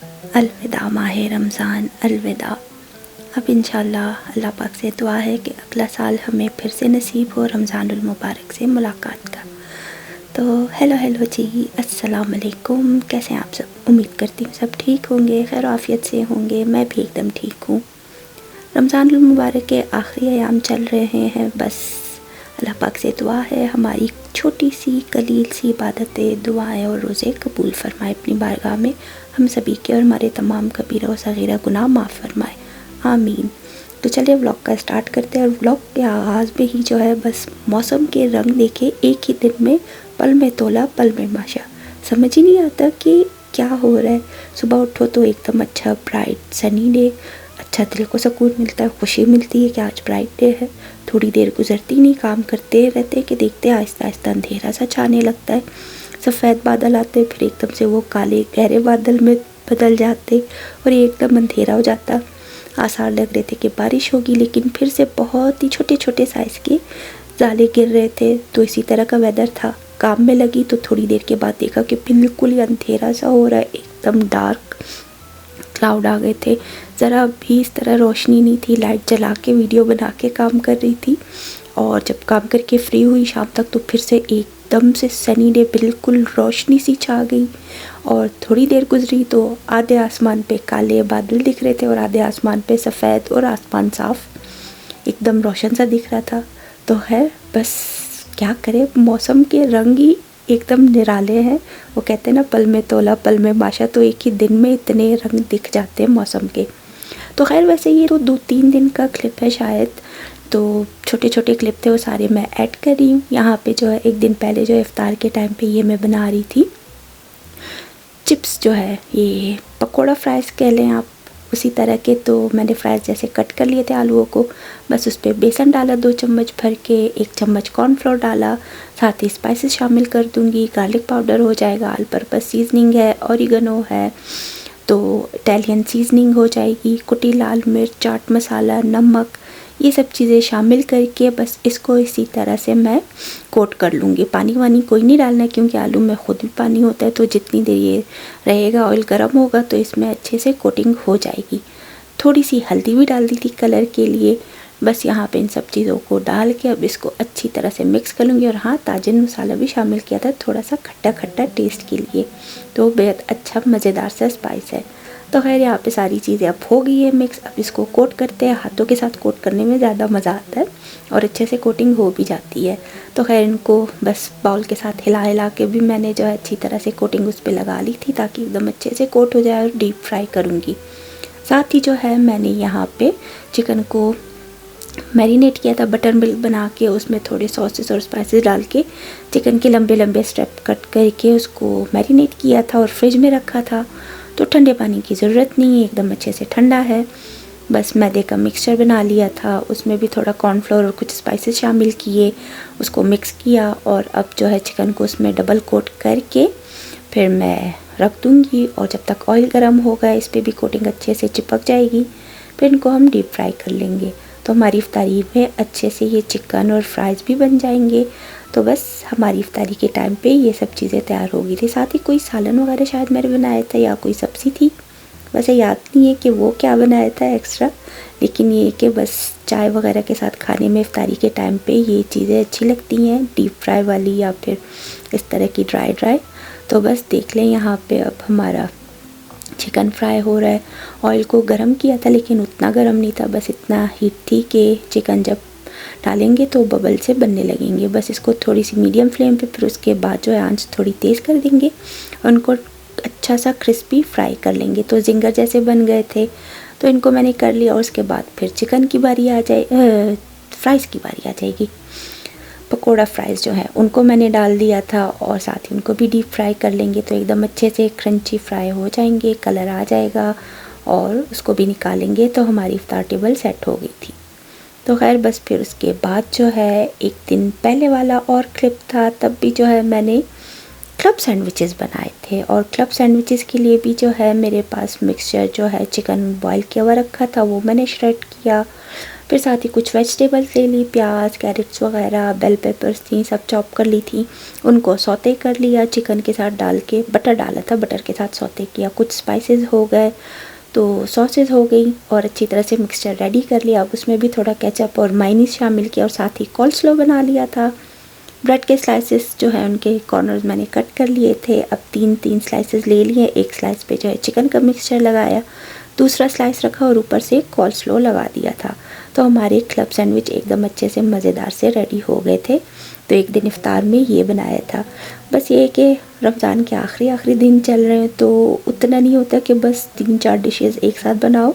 अलविदा माह रमज़ान, अलविदा। अब इंशाल्लाह अल्लाह पाक से दुआ है कि अगला साल हमें फिर से नसीब हो रमज़ानुल मुबारक से मुलाकात का। तो हेलो जी, अस्सलाम वालेकुम। कैसे हैं आप सब? उम्मीद करती हूँ सब ठीक होंगे, खैर आफियत से होंगे। मैं भी एकदम ठीक हूँ। रमज़ानुल मुबारक के आखिरी अयाम चल रहे हैं। बस अल्लाह पाक से दुआ है हमारी छोटी सी कलील सी इबादतें, दुआएं और रोज़े कबूल फरमाए अपनी बारगाह में, हम सभी के और हमारे तमाम कबीरा और सगीरा गुनाह माफ़ फरमाए, आमीन। तो चलिए व्लॉग का स्टार्ट करते हैं। और व्लॉग के आगाज़ में ही जो है बस मौसम के रंग देखे एक ही दिन में, पल में तोला पल में माशा। समझ ही नहीं आता कि क्या हो रहा है। सुबह उठो तो एकदम अच्छा ब्राइट सनी डे, अच्छा दिल को सुकून मिलता है, खुशी मिलती है कि आज ब्राइट डे है। थोड़ी देर गुजरती नहीं, काम करते रहते कि देखते आहिस्ता आहिस्ता अंधेरा सा छाने लगता है। सफ़ेद बादल आते, फिर एकदम से वो काले गहरे बादल में बदल जाते और एकदम अंधेरा हो जाता। आसार लग रहे थे कि बारिश होगी, लेकिन फिर से बहुत ही छोटे छोटे साइज़ के ज़ाले गिर रहे थे। तो इसी तरह का वेदर था। काम में लगी तो थोड़ी देर के बाद देखा कि बिल्कुल ही अंधेरा सा हो रहा है, एकदम डार्क क्लाउड आ गए थे। ज़रा भी इस तरह रोशनी नहीं थी। लाइट जला के वीडियो बना के काम कर रही थी, और जब काम करके फ्री हुई शाम तक तो फिर से एकदम से सनी डे, बिल्कुल रोशनी सी छा गई। और थोड़ी देर गुजरी तो आधे आसमान पे काले बादल दिख रहे थे और आधे आसमान पे सफ़ेद, और आसमान साफ एकदम रोशन सा दिख रहा था। तो है बस क्या करें, मौसम के रंग ही एकदम निराले हैं। वो कहते हैं ना, पल में तोला पल में माशा। तो एक ही दिन में इतने रंग दिख जाते हैं मौसम के। तो खैर वैसे ये तो 2-3 दिन का क्लिप है शायद, तो छोटे छोटे क्लिप थे वो सारे मैं ऐड कर रही हूँ यहाँ पे। जो है एक दिन पहले जो इफ्तार के टाइम पे ये मैं बना रही थी चिप्स, जो है ये पकोड़ा फ्राइज़ कह लें आप, उसी तरह के। तो मैंने फ्राइज़ जैसे कट कर लिए थे आलूओं को, बस उस पर बेसन डाला 2 चम्मच भर के, 1 चम्मच कॉर्नफ्लोर डाला, साथ ही स्पाइसेस शामिल कर दूँगी। गार्लिक पाउडर हो जाएगा, ऑल पर्पस सीजनिंग है, ऑरिगनो है, तो इटालियन सीजनिंग हो जाएगी, कुटी लाल मिर्च, चाट मसाला, नमक, ये सब चीज़ें शामिल करके बस इसको इसी तरह से मैं कोट कर लूँगी। पानी वानी कोई नहीं डालना है, क्योंकि आलू में ख़ुद भी पानी होता है। तो जितनी देर ये रहेगा, ऑयल गर्म होगा, तो इसमें अच्छे से कोटिंग हो जाएगी। थोड़ी सी हल्दी भी डाल दी थी कलर के लिए। बस यहाँ पे इन सब चीज़ों को डाल के अब इसको अच्छी तरह से मिक्स कर लूँगी। और हाँ, ताजिन मसाला भी शामिल किया था, थोड़ा सा खट्टा खट्टा टेस्ट के लिए। तो बेहद अच्छा मज़ेदार सा स्पाइस है। तो खैर यहाँ पे सारी चीज़ें अब हो गई है मिक्स। अब इसको कोट करते हैं। हाथों के साथ कोट करने में ज़्यादा मज़ा आता है और अच्छे से कोटिंग हो भी जाती है। तो खैर इनको बस बाउल के साथ हिला हिला के भी मैंने जो है अच्छी तरह से कोटिंग उस पर लगा ली थी, ताकि एकदम अच्छे से कोट हो जाए। और डीप फ्राई करूँगी। साथ ही जो है मैंने यहाँ पे चिकन को मैरिनेट किया था बटर मिल्क बना के, उसमें थोड़े सॉसेस और स्पाइसेस डाल के चिकन के लंबे लंबे स्टेप कट करके उसको मैरिनेट किया था और फ्रिज में रखा था। तो ठंडे पानी की ज़रूरत नहीं है, एकदम अच्छे से ठंडा है। बस मैदे का मिक्सचर बना लिया था, उसमें भी थोड़ा कॉर्नफ्लोर और कुछ स्पाइसेस शामिल किए, उसको मिक्स किया। और अब जो है चिकन को उसमें डबल कोट करके फिर मैं रख दूँगी। और जब तक ऑयल गर्म होगा, इस पर भी कोटिंग अच्छे से चिपक जाएगी, फिर इनको हम डीप फ्राई कर लेंगे। तो हमारी इफ्तारी में अच्छे से ये चिकन और फ्राइज़ भी बन जाएंगे। तो बस हमारी इफ्तारी के टाइम पे ये सब चीज़ें तैयार हो गई थी। साथ ही कोई सालन वगैरह शायद मैंने बनाया था, या कोई सब्ज़ी थी, वैसे याद नहीं है कि वो क्या बनाया था एक्स्ट्रा। लेकिन ये कि बस चाय वगैरह के साथ खाने में इफ्तारी के टाइम पे ये चीज़ें अच्छी लगती हैं, डीप फ्राई वाली या फिर इस तरह की ड्राई। तो बस देख लें यहाँ पे अब हमारा चिकन फ्राई हो रहा है। ऑयल को गरम किया था, लेकिन उतना गरम नहीं था, बस इतना हीट थी कि चिकन जब डालेंगे तो बबल से बनने लगेंगे। बस इसको थोड़ी सी मीडियम फ्लेम पे, फिर उसके बाद जो है आंच थोड़ी तेज़ कर देंगे और उनको अच्छा सा क्रिस्पी फ्राई कर लेंगे। तो जिंगर जैसे बन गए थे, तो इनको मैंने कर लिया। और उसके बाद फिर चिकन की बारी आ जाए, फ्राइज़ की बारी आ जाएगी। पकोड़ा फ्राइज़ जो है उनको मैंने डाल दिया था, और साथ ही उनको भी डीप फ्राई कर लेंगे। तो एकदम अच्छे से क्रंची फ्राई हो जाएंगे, कलर आ जाएगा, और उसको भी निकालेंगे। तो हमारी इफ्तार टेबल सेट हो गई थी। तो खैर बस फिर उसके बाद जो है एक दिन पहले वाला और क्लिप था, तब भी जो है मैंने क्लब सैंडविचेस बनाए थे। और क्लब सैंडविचेस के लिए भी जो है मेरे पास मिक्सचर जो है चिकन बॉईल किया हुआ रखा था, वो मैंने श्रेड किया। फिर साथ ही कुछ वेजिटेबल्स ले ली, प्याज, कैरेट्स वगैरह, बेल पेपर्स थी, सब चॉप कर ली थी। उनको सौते कर लिया चिकन के साथ डाल के, बटर डाला था, बटर के साथ सौते किया। कुछ स्पाइसेस हो गए, तो सॉसेस हो गई और अच्छी तरह से मिक्सचर रेडी कर लिया। अब उसमें भी थोड़ा केचप और मायोनीज शामिल किया और साथ ही कॉल्स्लो बना लिया था। ब्रेड के स्लाइसेस जो है उनके कॉर्नर्स मैंने कट कर लिए थे। अब 3 स्लाइसेस ले लिए, एक स्लाइस पे जो है चिकन का मिक्सचर लगाया, दूसरा स्लाइस रखा और ऊपर से कॉल्स्लो लगा दिया था। तो हमारे क्लब सैंडविच एकदम अच्छे से मज़ेदार से रेडी हो गए थे। तो एक दिन इफ्तार में ये बनाया था। बस ये कि रमज़ान के आखिरी दिन चल रहे हैं, तो उतना नहीं होता कि बस 3-4 डिशेस एक साथ बनाओ।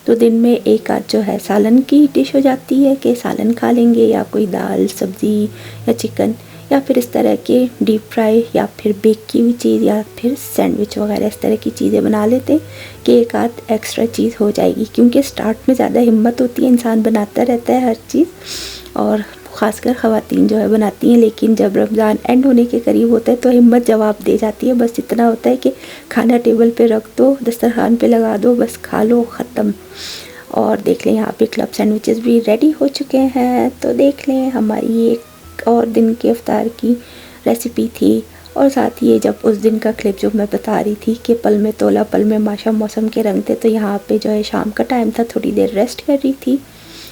तो दिन में एक आध जो है सालन की डिश हो जाती है कि सालन खा लेंगे, या कोई दाल सब्ज़ी या चिकन, या फिर इस तरह के डीप फ्राई या फिर बेक की हुई चीज़, या फिर सैंडविच वगैरह इस तरह की चीज़ें बना लेते कि एक आध एक्स्ट्रा चीज़ हो जाएगी। क्योंकि स्टार्ट में ज़्यादा हिम्मत होती है, इंसान बनाता रहता है हर चीज़, और ख़ासकर ख़वातीन जो है बनाती हैं। लेकिन जब रमज़ान एंड होने के करीब होता है तो हिम्मत जवाब दे जाती है। बस इतना होता है कि खाना टेबल पे रख दो, दस्तरखान पे लगा दो, बस खा लो, ख़त्म। और देख लें यहाँ पे क्लब सैंडविचेस भी रेडी हो चुके हैं। तो देख लें हमारी एक और दिन के इफ्तार की रेसिपी थी। और साथ ही ये जब उस दिन का क्लिप जो मैं बता रही थी कि पल में तोला पल में माशा मौसम के रंग थे, तो यहाँ पे जो है शाम का टाइम था, थोड़ी देर रेस्ट कर रही थी।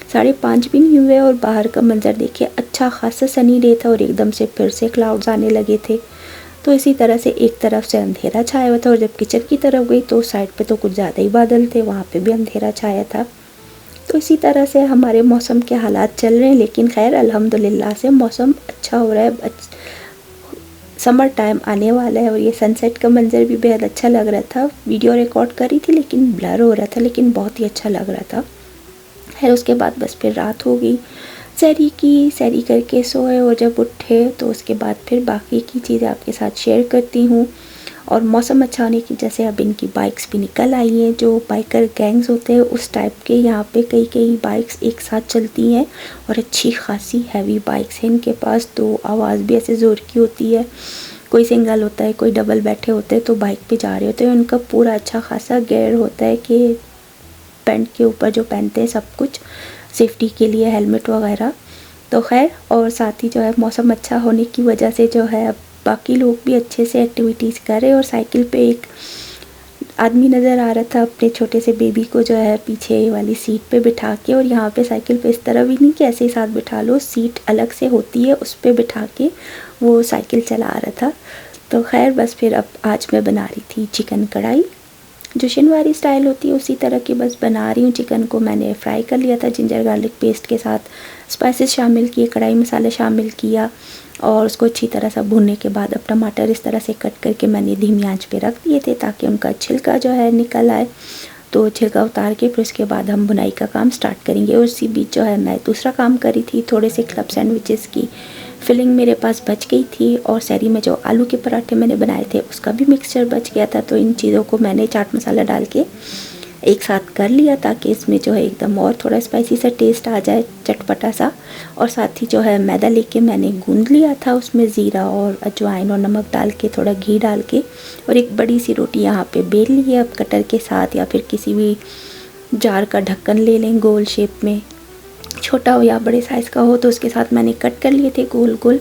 5:30 भी नहीं हुए और बाहर का मंज़र देखिए, अच्छा खासा सनी डे था और एकदम से फिर से क्लाउड्स आने लगे थे। तो इसी तरह से एक तरफ से अंधेरा छाया हुआ था, और जब किचन की तरफ गई तो साइड पे तो कुछ ज़्यादा ही बादल थे, वहाँ पे भी अंधेरा छाया था। तो इसी तरह से हमारे मौसम के हालात चल रहे हैं। लेकिन खैर अल्हम्दुलिल्लाह से मौसम अच्छा हो रहा है, समर टाइम आने वाला है। और ये सनसेट का मंज़र भी बेहद अच्छा लग रहा था। वीडियो रिकॉर्ड करी थी लेकिन ब्लर हो रहा था, लेकिन बहुत ही अच्छा लग रहा था। खैर उसके बाद बस फिर रात हो गई, सैरी करके सोए, और जब उठे तो उसके बाद फिर बाकी की चीज़ें आपके साथ शेयर करती हूँ। और मौसम अच्छा होने की वजह से अब इनकी बाइक्स भी निकल आई हैं, जो बाइकर गैंग्स होते हैं उस टाइप के। यहाँ पे कई बाइक्स एक साथ चलती हैं और अच्छी खासी हैवी बाइक्स हैं इनके पास, तो आवाज़ भी ऐसे ज़ोर की होती है। कोई सिंगल होता है, कोई डबल बैठे होते हैं, तो बाइक पे जा रहे होते हैं। उनका पूरा अच्छा खासा गेयर होता है कि पैंट के ऊपर जो पहनते हैं सब कुछ सेफ्टी के लिए, हेलमेट वगैरह। तो खैर, और साथ ही जो है मौसम अच्छा होने की वजह से जो है अब बाकी लोग भी अच्छे से एक्टिविटीज़ कर रहे हैं। और साइकिल पे एक आदमी नज़र आ रहा था अपने छोटे से बेबी को जो है पीछे वाली सीट पे बिठा के। और यहाँ पे साइकिल पे इस तरह भी नहीं कि ऐसे ही साथ बिठा लो, सीट अलग से होती है, उस पर बिठा के वो साइकिल चला रहा था। तो खैर बस फिर अब आज मैं बना रही थी चिकन कढ़ाई, जो शनिवारी स्टाइल होती है उसी तरह की बस बना रही हूँ। चिकन को मैंने फ्राई कर लिया था जिंजर गार्लिक पेस्ट के साथ, स्पाइसेस शामिल किए, कढ़ाई मसाला शामिल किया, और उसको अच्छी तरह से भूनने के बाद अब टमाटर इस तरह से कट करके मैंने धीमी आंच पे रख दिए थे ताकि उनका छिलका जो है निकल आए। तो छिलका उतार के फिर उसके बाद हम बुनाई का काम स्टार्ट करेंगे। और उसी बीच जो है मैं दूसरा काम करी थी, थोड़े से क्लब सैंडविचेस की फिलिंग मेरे पास बच गई थी, और सैरी में जो आलू के पराठे मैंने बनाए थे उसका भी मिक्सचर बच गया था। तो इन चीज़ों को मैंने चाट मसाला डाल के एक साथ कर लिया ताकि इसमें जो है एकदम और थोड़ा स्पाइसी सा टेस्ट आ जाए, चटपटा सा। और साथ ही जो है मैदा लेके मैंने गूंद लिया था, उसमें ज़ीरा और अजवाइन और नमक डाल के, थोड़ा घी डाल के, और एक बड़ी सी रोटी यहाँ पे बेल ली है। अब कटर के साथ या फिर किसी भी जार का ढक्कन ले लें गोल शेप में, छोटा हो या बड़े साइज़ का हो, तो उसके साथ मैंने कट कर लिए थे गोल गोल,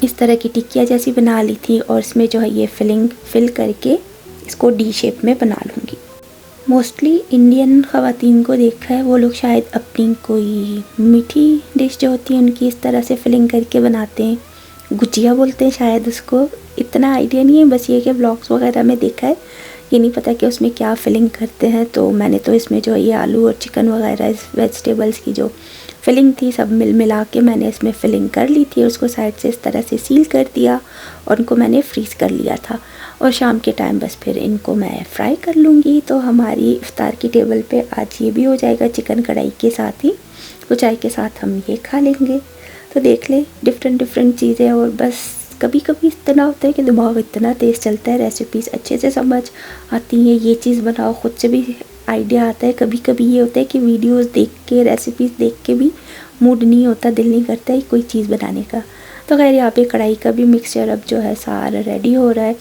इस तरह की टिक्कियाँ जैसी बना ली थी। और इसमें जो है ये फिलिंग फिल करके इसको डी शेप में बना लूँगी। मोस्टली इंडियन ख़वातीन को देखा है, वो लोग शायद अपनी कोई मीठी डिश जो होती है उनकी इस तरह से फिलिंग करके बनाते हैं, गुजिया बोलते हैं शायद उसको, इतना आइडिया नहीं है। बस ये कि व्लॉग्स वगैरह में देखा है, ये नहीं पता कि उसमें क्या फिलिंग करते हैं। तो मैंने तो इसमें जो ये आलू और चिकन वगैरह इस वेजिटेबल्स की जो फिलिंग थी सब मिला के मैंने इसमें फिलिंग कर ली थी, उसको साइड से इस तरह से सील कर दिया और उनको मैंने फ्रीज़ कर लिया था। और शाम के टाइम बस फिर इनको मैं फ्राई कर लूँगी। तो हमारी इफ्तार की टेबल पे आज ये भी हो जाएगा चिकन कढ़ाई के साथ ही, तो चाय के साथ हम ये खा लेंगे। तो देख ले डिफरेंट चीज़ें। और बस कभी कभी इतना होता है कि दिमाग इतना तेज़ चलता है, रेसिपीज़ अच्छे से समझ आती हैं, ये चीज़ बनाओ, ख़ुद से भी आइडिया आता है। कभी कभी ये होता है कि वीडियोस देख के, रेसिपीज़ देख के भी मूड नहीं होता, दिल नहीं करता है कोई चीज़ बनाने का। तो खैर यहाँ पे कढ़ाई का भी मिक्सचर अब जो है सारा रेडी हो रहा है।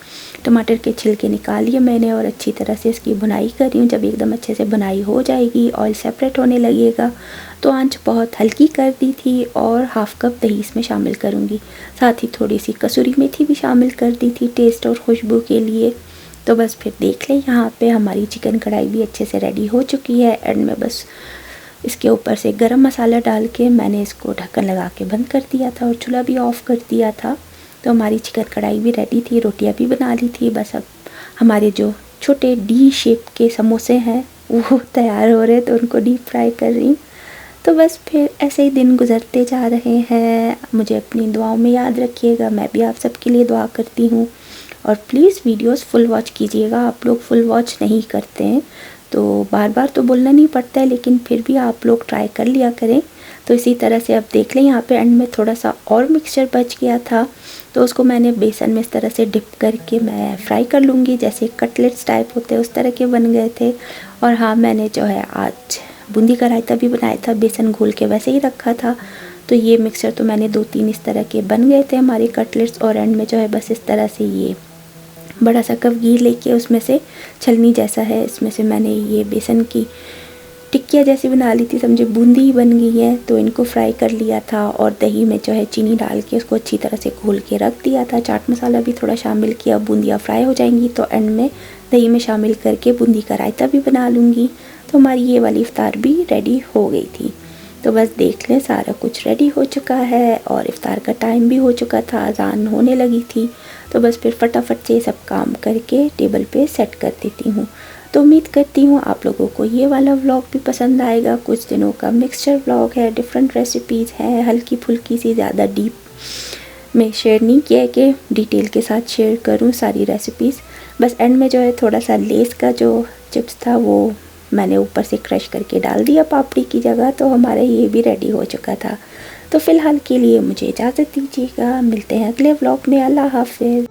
टमाटर के छिलके निकाल लिए मैंने और अच्छी तरह से इसकी बुनाई कर रही हूँ। जब एकदम अच्छे से बुनाई हो जाएगी, ऑयल सेपरेट होने लगेगा, तो आंच बहुत हल्की कर दी थी और हाफ़ कप दही इसमें शामिल करूँगी। साथ ही थोड़ी सी कसूरी मेथी भी शामिल कर दी थी टेस्ट और खुशबू के लिए। तो बस फिर देख लें, यहाँ पे हमारी चिकन कढ़ाई भी अच्छे से रेडी हो चुकी है। एंड में बस इसके ऊपर से गरम मसाला डाल के मैंने इसको ढक्कन लगा के बंद कर दिया था और चूल्हा भी ऑफ़ कर दिया था। तो हमारी चिकन कढ़ाई भी रेडी थी, रोटियां भी बना ली थी। बस अब हमारे जो छोटे डी शेप के समोसे हैं वो तैयार हो रहे, तो उनको डीप फ्राई कर रही हूँ। तो बस फिर ऐसे ही दिन गुजरते जा रहे हैं। मुझे अपनी दुआओं में याद रखिएगा, मैं भी आप सबके लिए दुआ करती हूँ। और प्लीज़ वीडियोस फुल वॉच कीजिएगा, आप लोग फुल वॉच नहीं करते हैं, तो बार बार तो बोलना नहीं पड़ता है, लेकिन फिर भी आप लोग ट्राई कर लिया करें। तो इसी तरह से अब देख लें, यहाँ पे एंड में थोड़ा सा और मिक्सचर बच गया था, तो उसको मैंने बेसन में इस तरह से डिप करके मैं फ्राई कर लूँगी। जैसे कटलेट्स टाइप होते हैं उस तरह के बन गए थे। और हाँ, मैंने जो है आज बूंदी का रायता भी बनाया था, बेसन घोल के वैसे ही रखा था। तो ये मिक्सचर तो मैंने 2-3 इस तरह के बन गए थे हमारे कटलेट्स। और एंड में जो है बस इस तरह से ये बड़ा सा कप घी लेके उसमें से छलनी जैसा है, इसमें से मैंने ये बेसन की टिक्कियाँ जैसी बना ली थी, समझे बूंदी ही बन गई है। तो इनको फ्राई कर लिया था और दही में जो है चीनी डाल के उसको अच्छी तरह से घोल के रख दिया था। चाट मसाला भी थोड़ा शामिल किया। बूंदियाँ फ्राई हो जाएंगी तो एंड में दही में शामिल करके बूंदी का रायता भी बना लूँगी। तो हमारी ये वाली इफ्तार भी रेडी हो गई थी। तो बस देख लें, सारा कुछ रेडी हो चुका है और इफ्तार का टाइम भी हो चुका था, अज़ान होने लगी थी। तो बस फिर फटाफट से सब काम करके टेबल पे सेट कर देती हूँ। तो उम्मीद करती हूँ आप लोगों को ये वाला व्लॉग भी पसंद आएगा। कुछ दिनों का मिक्सचर व्लॉग है, डिफरेंट रेसिपीज़ हैं, हल्की फुल्की सी, ज़्यादा डीप में शेयर नहीं किया है कि डिटेल के साथ शेयर करूँ सारी रेसिपीज़। बस एंड में जो है थोड़ा सा लेस का जो चिप्स था वो मैंने ऊपर से क्रश करके डाल दिया पापड़ी की जगह। तो हमारा ये भी रेडी हो चुका था। तो फ़िलहाल के लिए मुझे इजाज़त दीजिएगा, मिलते हैं अगले व्लॉग में। अल्लाह हाफ़िज़।